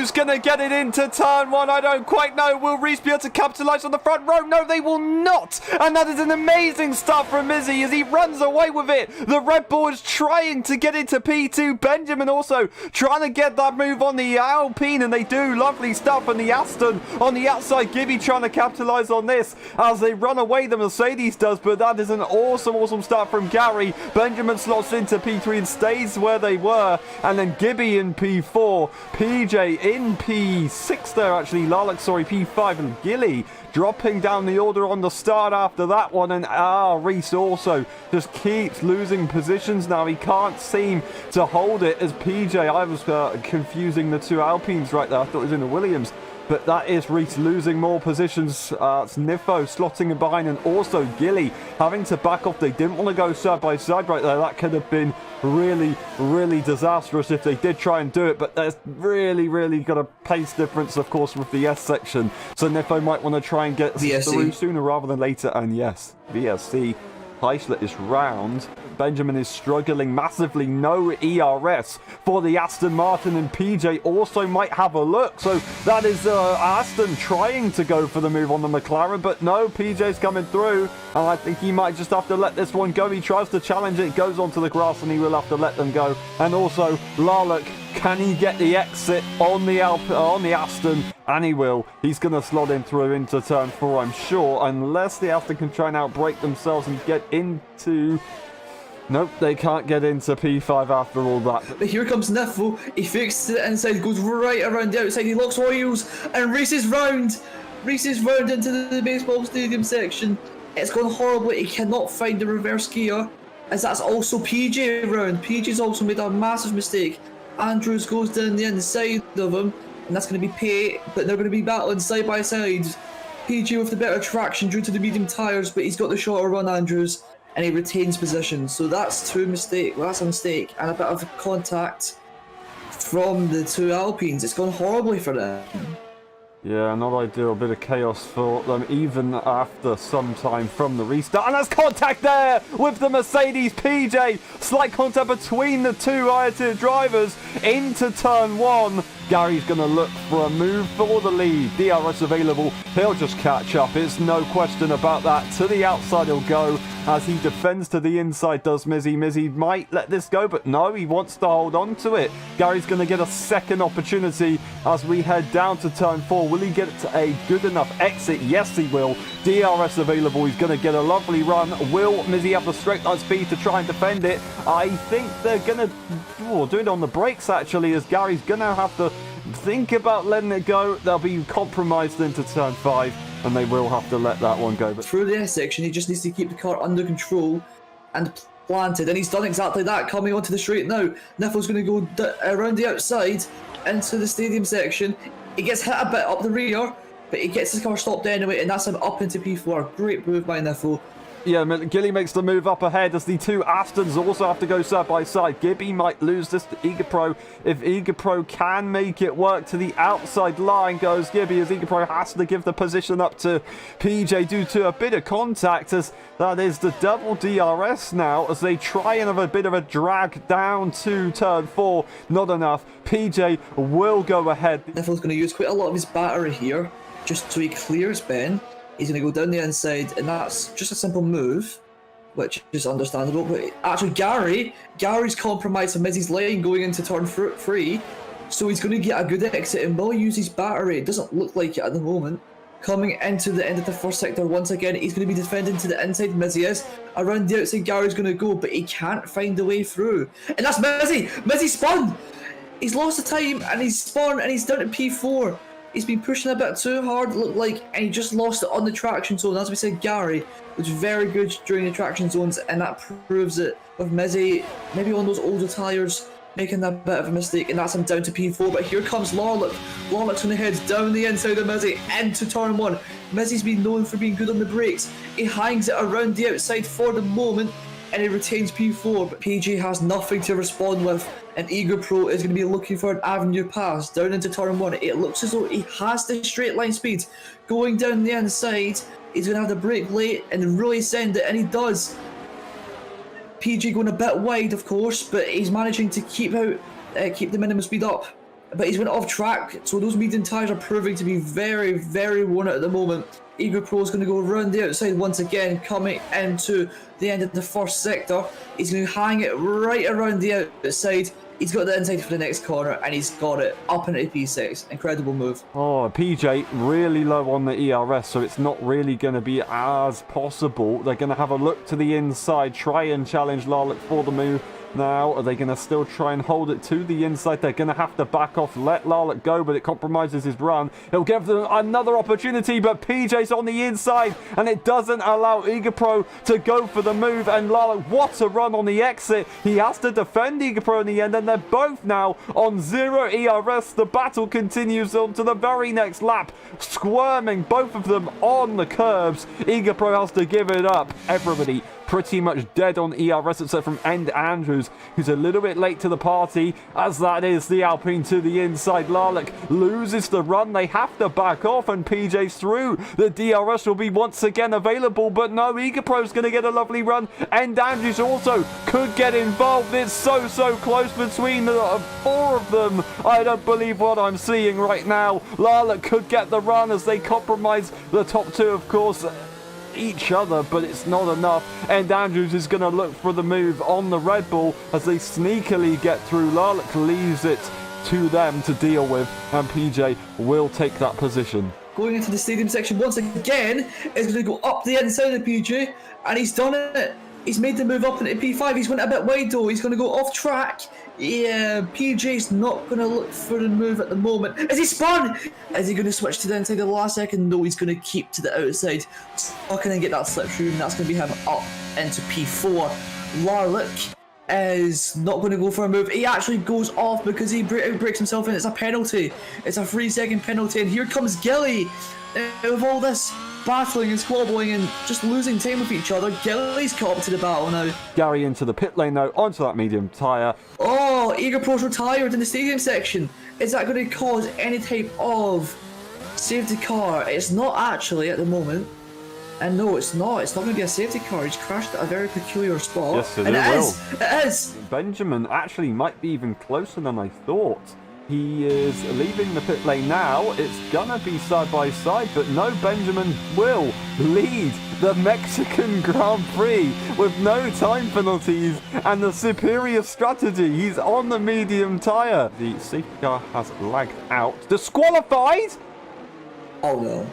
Who's going to get it into turn one? I don't quite know. Will Reese be able to capitalise on the front row? No, they will not. And that is an amazing start from Izzy as he runs away with it. The Red Bull is trying to get into P2. Benjamin also trying to get that move on the Alpine, and they do. Lovely stuff. And the Aston on the outside. Gibby trying to capitalise on this as they run away. The Mercedes does, but that is an awesome start from Gary. Benjamin slots into P3 and stays where they were. And then Gibby in P4. PJ in P6 there, actually. Lalak, sorry, P5. And Gilly dropping down the order on the start after that one. And Reese also just keeps losing positions now. He can't seem to hold it as PJ. I was confusing the two Alpines right there. I thought it was in the Williams. But that is Reese losing more positions. It's Nifo slotting in behind, and also Gilly having to back off. They didn't want to go side by side right there. That could have been really disastrous if they did try and do it. But there's really got a pace difference, of course, with the S section. So Nifo might want to try and get through sooner rather than later. And yes, VSC. Heisler is round. Benjamin is struggling massively. No ERS for the Aston Martin, and PJ also might have a look. So that is Aston trying to go for the move on the McLaren, but no, PJ's coming through, and I think he might just have to let this one go. He tries to challenge it, goes onto the grass, and he will have to let them go. And also Lalak, can he get the exit on the Aston? And he will. He's going to slot in through into turn 4, I'm sure, unless the Aston can try and outbrake themselves and get into... Nope, they can't get into P5 after all that. But here comes Nifo. He fakes to the inside, goes right around the outside. He locks oils and races round. Races round into the baseball stadium section. It's gone horribly. He cannot find the reverse gear, as that's also PJ round. PJ's also made a massive mistake. Andrews goes down the inside of him, and that's going to be Pate, but they're going to be battling side by side. PJ with the better traction due to the medium tyres, but he's got the shorter run, Andrews, and he retains position. So that's a mistake, and a bit of contact from the two Alpines. It's gone horribly for them. Yeah, not ideal. A bit of chaos for them, even after some time from the restart. And there's contact there with the Mercedes. PJ, slight contact between the two higher-tier drivers into turn 1. Gary's going to look for a move for the lead. DRS available. He'll just catch up. It's no question about that. To the outside he'll go as he defends to the inside, does Mizzy. Mizzy might let this go, but no, he wants to hold on to it. Gary's going to get a second opportunity as we head down to turn 4. Will he get a good enough exit? Yes, he will. DRS available. He's going to get a lovely run. Will Mizzy have the straight line speed to try and defend it? I think they're going to do it on the brakes, actually, as Gary's going to have to think about letting it go. They'll be compromised into turn 5, and they will have to let that one go. But through the S section, he just needs to keep the car under control and planted, and he's done exactly that. Coming onto the straight now, Nifo's going to go around the outside into the stadium section. He gets hit a bit up the rear, but he gets his car stopped anyway, and that's him up into P4. Great move by Nifo. Yeah, Gilly makes the move up ahead as the two Astons also have to go side by side. Gibby might lose this to Egapro. If Egapro can make it work, to the outside line goes Gibby, as Egapro has to give the position up to PJ due to a bit of contact, as that is the double DRS now as they try and have a bit of a drag down to turn 4. Not enough. PJ will go ahead. Nifo's going to use quite a lot of his battery here just so he clears Ben. He's going to go down the inside, and that's just a simple move, which is understandable. But actually, Gary's compromised on Mizzy's line going into turn 3, so he's going to get a good exit and will use his battery. It doesn't look like it at the moment. Coming into the end of the first sector once again, he's going to be defending to the inside. Mizzy is around the outside. Gary's going to go, but he can't find a way through, and that's Mizzy. Mizzy spun. He's lost the time, and he's spun, and he's down to P4. He's been pushing a bit too hard, it looked like, and he just lost it on the traction zone. As we said, Gary was very good during the traction zones, and that proves it with Mizzy, maybe on those older tyres, making that bit of a mistake, and that's him down to P4. But here comes Larlock. Larlock's going to head down the inside of Mizzy into turn 1. Mizzy's been known for being good on the brakes. He hangs it around the outside for the moment, and he retains P4, but PJ has nothing to respond with, and Eager Pro is going to be looking for an avenue pass down into turn 1. It looks as though he has the straight line speed going down the inside. He's going to have to brake late and really send it, and he does. PJ going a bit wide, of course, but he's managing to keep the minimum speed up. but he's went off track, so those medium tyres are proving to be very, very worn out at the moment. Eagle Pro is going to go around the outside once again, coming into the end of the first sector. He's going to hang it right around the outside. He's got the inside for the next corner, and he's got it up into P6. Incredible move. Oh, PJ really low on the ERS, so it's not really going to be as possible. They're going to have a look to the inside, try and challenge Larlick for the move. Now, are they going to still try and hold it to the inside? They're going to have to back off, let Larlick go, but it compromises his run. He'll give them another opportunity, but PJ's on the inside, and it doesn't allow Igapro to go for the move. And Larlick, what a run on the exit. He has to defend Igapro in the end, and they're both now on 0 ERS. The battle continues on to the very next lap, squirming both of them on the curbs. Igapro has to give it up. Everybody pretty much dead on ERS except from End Andrews, who's a little bit late to the party, as that is the Alpine to the inside. Larlick loses the run. They have to back off, and PJ's through. The DRS will be once again available, but no, Igapro's going to get a lovely run. End Andrews also could get involved. It's so close between the 4 of them. I don't believe what I'm seeing right now. Larlick could get the run as they compromise the top 2, of course, each other, but it's not enough. And Andrews is going to look for the move on the Red Bull as they sneakily get through. Larlick leaves it to them to deal with, and PJ will take that position. Going into the stadium section once again, is going to go up the inside of PJ, and he's done it. He's made the move up into P5. He's went a bit wide though. He's going to go off track. Yeah, PJ's not going to look for the move at the moment. Is he spun? Is he going to switch to the inside at the last second? No, he's going to keep to the outside. Not going to get that slipstream. That's going to be him up into P4. Larlick is not going to go for a move. He actually goes off because he breaks himself in. It's a penalty. It's a 3-second penalty. And here comes Gilly. With all this battling and squabbling and just losing time with each other, Gilly's caught up to the battle now. Gary into the pit lane now, onto that medium tyre. Oh, Eager Pro's retired in the stadium section. Is that going to cause any type of safety car? It's not actually at the moment. And no, it's not. It's not going to be a safety car. He's crashed at a very peculiar spot. Yes, it is. It is. Benjamin actually might be even closer than I thought. He is leaving the pit lane now. It's gonna be side by side, but no, Benjamin will lead the Mexican Grand Prix with no time penalties and the superior strategy. He's on the medium tyre. The safety car has lagged out. Disqualified? Oh no.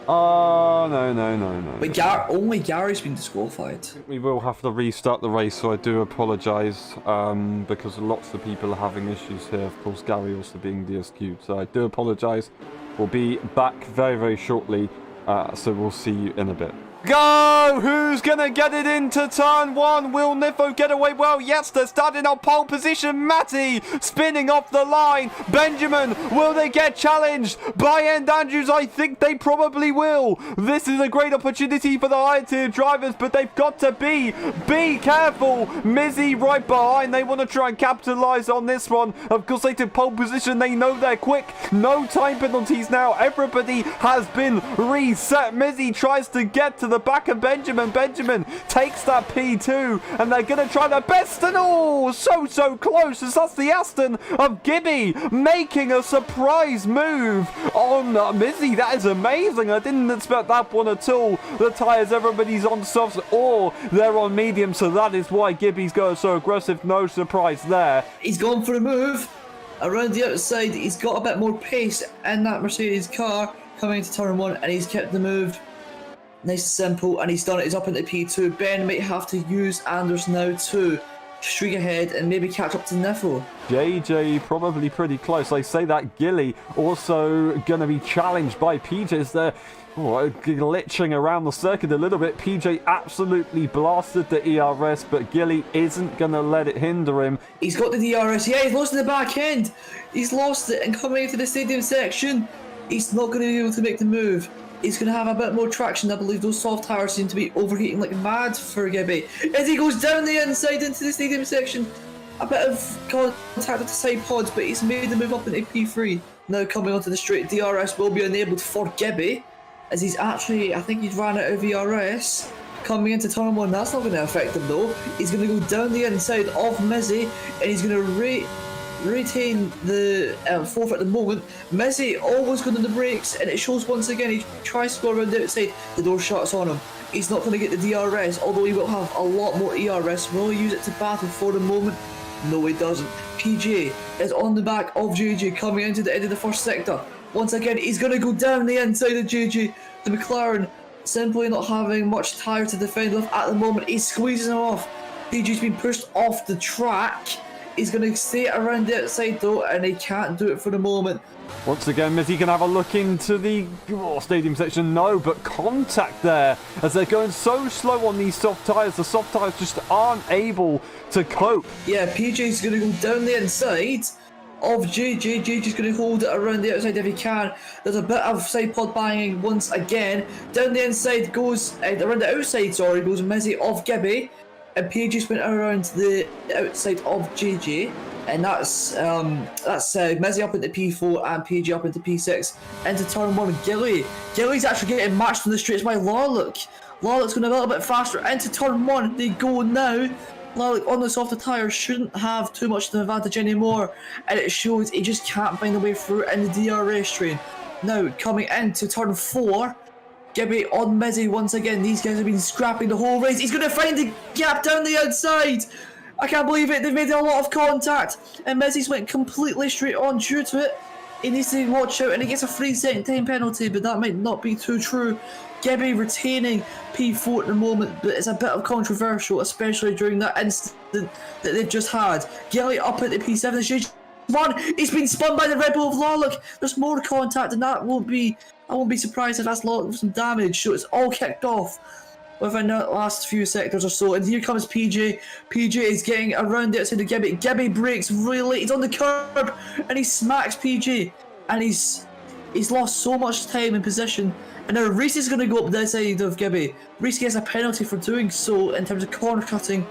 Oh, no. But only Gary's been disqualified. We will have to restart the race, so I do apologise because lots of people are having issues here. Of course, Gary also being DSQ'd, so I do apologise. We'll be back very shortly, so we'll see you in a bit. Go! Who's gonna get it into turn 1? Will Niffo get away? Well, yes, they're starting on pole position. Matty spinning off the line. Benjamin, will they get challenged by End Andrews? I think they probably will. This is a great opportunity for the higher tier drivers, but they've got to be careful. Mizzy right behind. They want to try and capitalise on this one. Of course, they took pole position. They know they're quick. No time penalties now. Everybody has been reset. Mizzy tries to get to the back of Benjamin. Benjamin takes that P2, and they're going to try their best, and oh, so close, as that's the Aston of Gibby making a surprise move on Mizzy. That is amazing. I didn't expect that one at all. The tyres, everybody's on softs or they're on medium, so that is why Gibby's going so aggressive. No surprise there. He's gone for a move around the outside. He's got a bit more pace in that Mercedes car coming into turn 1, and he's kept the move nice and simple, and he's done it. He's up into P2. Ben might have to use Anders now to streak ahead and maybe catch up to Niffo. JJ probably pretty close. I say that Gilly also going to be challenged by PJ as they're glitching around the circuit a little bit. PJ absolutely blasted the ERS, but Gilly isn't going to let it hinder him. He's got the DRS. Yeah, he's lost in the back end. He's lost it, and coming into the stadium section, he's not going to be able to make the move. He's going to have a bit more traction. I believe those soft tires seem to be overheating like mad for Gibby. As he goes down the inside into the stadium section, a bit of contact with the side pods, but he's made the move up into P3. Now coming onto the straight, DRS will be enabled for Gibby, as he's actually, I think he's ran out of ERS. Coming into turn 1, that's not going to affect him though. He's going to go down the inside of Mizzy, and he's going to retain the fourth at the moment. Mizzy always going on the brakes, and it shows once again he tries to go around the outside. The door shuts on him. He's not going to get the DRS, although he will have a lot more ERS. Will he use it to battle for the moment? No, he doesn't. PJ is on the back of JJ coming into the end of the first sector. Once again, he's going to go down the inside of JJ. The McLaren simply not having much tyre to defend with at the moment. He's squeezing him off. PJ's been pushed off the track. He's going to stay around the outside though, and he can't do it for the moment. Once again, Mizzy can have a look into the stadium section. No, but contact there as they're going so slow on these soft tyres. The soft tyres just aren't able to cope. Yeah, PJ's going to go down the inside of JJ. JJ's going to hold it around the outside if he can. There's a bit of side pod banging once again. Down the inside goes, around the outside, sorry, goes Mizzy of Gibby. And PJ's went around the outside of JJ. And that's Mizzy up into P4 and PJ up into P6 into turn 1. Gilly's actually getting matched from the straight. It's by Larlock. Larlock's going a little bit faster into turn 1. They go now. Larlock on the softer tyres shouldn't have too much of an advantage anymore, and it shows he just can't find a way through in the DRS train. Now coming into turn 4. Gibby on Mizzy once again. These guys have been scrapping the whole race. He's going to find the gap down the outside. I can't believe it. They've made a lot of contact. And Mizzy's went completely straight on due to it. He needs to watch out and he gets a 3-second time penalty, but that might not be too true. Gibby retaining P4 at the moment, but it's a bit of controversial, especially during that instant that they've just had. Gilly up at the P7. He's been spun by the Red Bull of Larlock. There's more contact and I won't be surprised if that's Larlock with some damage. So it's all kicked off within the last few sectors or so. And here comes PJ. PJ is getting around the outside of Gibby. Gibby breaks really late. He's on the curb and he smacks PJ. And he's lost so much time in position. And now Reese is going to go up the side of Gibby. Reese gets a penalty for doing so in terms of corner cutting.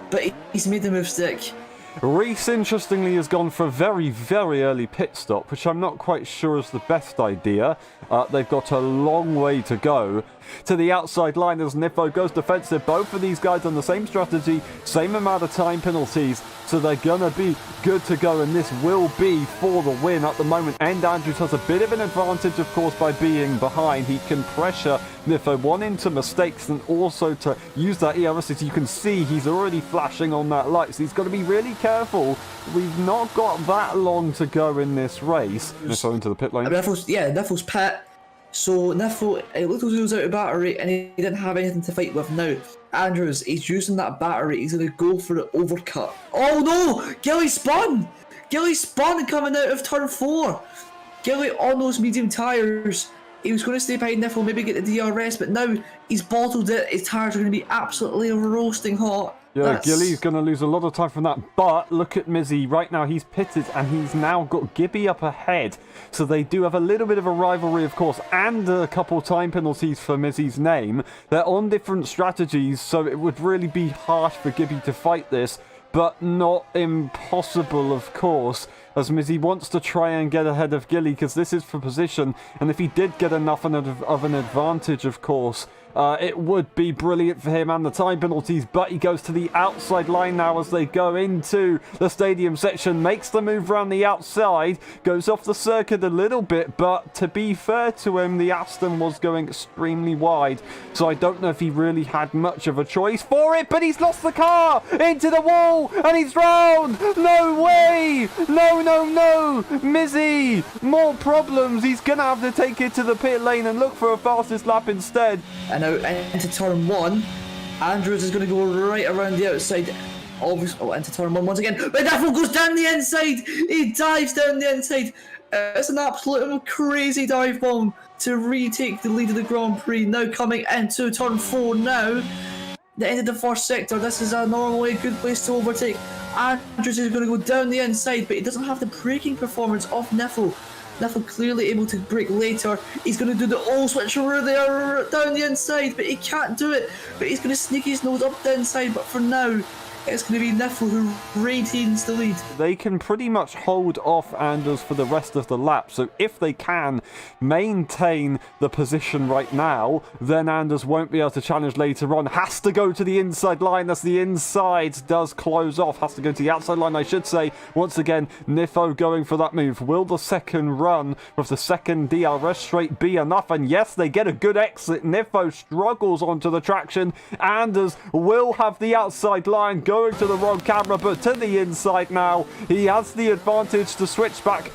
But he's made the move stick. Reese, interestingly, has gone for a very, very early pit stop, which I'm not quite sure is the best idea. They've got a long way to go to the outside line as Niffo goes defensive. Both of these guys on the same strategy, same amount of time penalties, so they're going to be good to go, and this will be for the win at the moment. And Andrews has a bit of an advantage, of course, by being behind. He can pressure Niffo, one, into mistakes, and also to use that ERS. As you can see, he's already flashing on that light, so he's got to be really careful. We've not got that long to go in this race. Niffo into the pit lane. Niffle's pit. So Niffle, it looked like he was out of battery and he didn't have anything to fight with now. Andrews, he's using that battery. He's going to go for the overcut. Oh no! Gilly spun! Gilly spun coming out of turn 4. Gilly on those medium tyres. He was going to stay behind Niffle, maybe get the DRS, but now he's bottled it. His tyres are going to be absolutely roasting hot. Yeah, Gilly's going to lose a lot of time from that, but look at Mizzy. Right now he's pitted and he's now got Gibby up ahead. So they do have a little bit of a rivalry, of course, and a couple time penalties for Mizzy's name. They're on different strategies, so it would really be harsh for Gibby to fight this, but not impossible, of course, as Mizzy wants to try and get ahead of Gilly, because this is for position, and if he did get enough of an advantage, of course, it would be brilliant for him and the time penalties, but he goes to the outside line now as they go into the stadium section, makes the move around the outside, goes off the circuit a little bit, but to be fair to him, the Aston was going extremely wide, so I don't know if he really had much of a choice for it, but he's lost the car into the wall, and he's drowned! No way! No! Mizzy! More problems! He's gonna have to take it to the pit lane and look for a fastest lap instead. And now into turn 1, Andrews is going to go right around the outside. Obviously, into turn 1 once again. But Niffle goes down the inside. He dives down the inside. It's an absolute crazy dive bomb to retake the lead of the Grand Prix. Now coming into turn 4 now. The end of the first sector. This is normally a good place to overtake. Andrews is going to go down the inside, but he doesn't have the braking performance of Niffle. Niffle clearly able to brake later. He's going to do the all switcheroo there down the inside, but he can't do it. But he's going to sneak his nose up the inside, but for now, it's going to be Niffle who retains the lead. They can pretty much hold off Anders for the rest of the lap. So if they can maintain the position right now, then Anders won't be able to challenge later on. Has to go to the inside line as the inside does close off. Has to go to the outside line, I should say. Once again, Niffo going for that move. Will the second run with the second DRS straight be enough? And yes, they get a good exit. Niffo struggles onto the traction. Anders will have the outside line going to the wrong camera, but to the inside now. He has the advantage to switch back.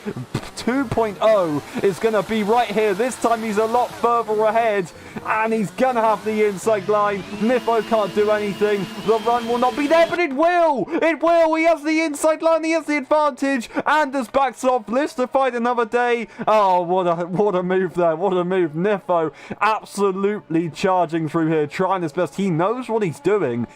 2.0 is going to be right here. This time he's a lot further ahead, and he's going to have the inside line. Niffo can't do anything. The run will not be there, but it will. It will. He has the inside line. He has the advantage. Anders backs off. Lives to fight another day. Oh, what a move there. What a move. Niffo absolutely charging through here, trying his best. He knows what he's doing.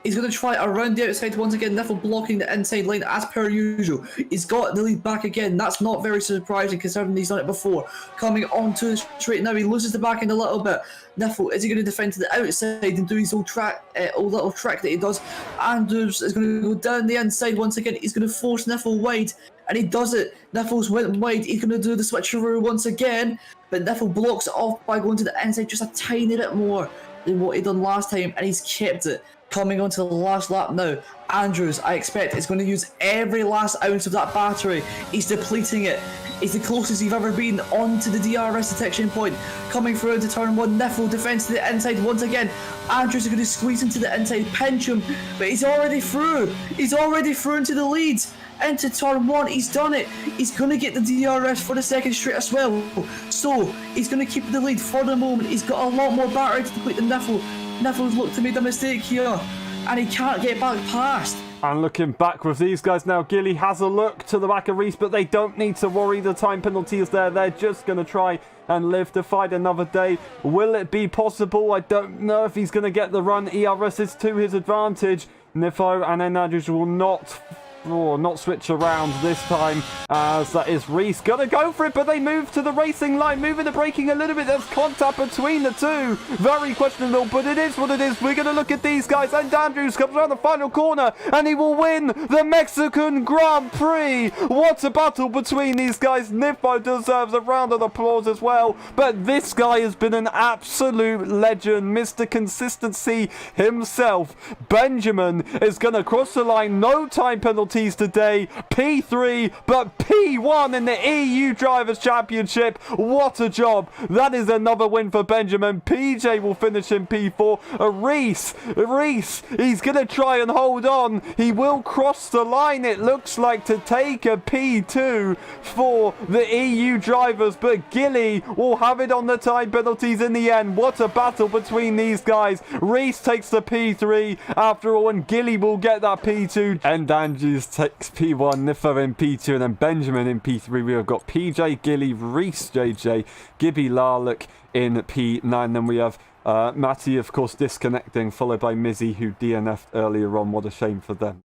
He's going to try around the outside once again. Niffle blocking the inside line as per usual. He's got the lead back again. That's not very surprising considering he's done it before. Coming onto the straight now, he loses the back end a little bit. Niffle, is he going to defend to the outside and do his old little trick that he does? Anders is going to go down the inside once again. He's going to force Niffle wide, and he does it. Niffle's went wide. He's going to do the switcheroo once again, but Niffle blocks it off by going to the inside just a tiny bit more than what he done last time, and he's kept it. Coming onto the last lap now, Andrews, I expect, is going to use every last ounce of that battery. He's depleting it. He's the closest he's ever been onto the DRS detection point. Coming through into turn one, Niffle defends to the inside once again. Andrews is going to squeeze into the inside, pinch him, but he's already through. He's already through into the lead. Into turn one, he's done it. He's going to get the DRS for the second straight as well. So, he's going to keep the lead for the moment. He's got a lot more battery to deplete than Niffle. Niffle's looked to make a mistake here, and he can't get back past. And looking back with these guys now, Gilly has a look to the back of Reese, but they don't need to worry. The time penalty is there. They're just going to try and live to fight another day. Will it be possible? I don't know if he's going to get the run. ERS is to his advantage. Niffo and Andrews will not switch around this time, as that is Reese gonna go for it, but they move to the racing line, moving the braking a little bit. There's contact between the two, very questionable, but it is what it is. We're gonna look at these guys, and Andrews comes around the final corner and he will win the Mexican Grand Prix. What a battle between these guys. Niffo deserves a round of applause as well, but this guy has been an absolute legend, Mr. Consistency himself. Benjamin is gonna cross the line, no time penalty today, P3 but P1 in the EU Drivers' Championship. What a job. That is another win for Benjamin. PJ will finish in P4. Reese, he's going to try and hold on. He will cross the line, it looks like, to take a P2 for the EU drivers, but Gilly will have it on the time penalties in the end. What a battle between these guys. Reese takes the P3 after all, and Gilly will get that P2, and Andrews takes P1, Niffo in P2, and then Benjamin in P3. We have got PJ, Gilly, Reese, JJ, Gibby, Larlock in P9. Then we have Matty, of course, disconnecting, followed by Mizzy, who DNF'd earlier on. What a shame for them.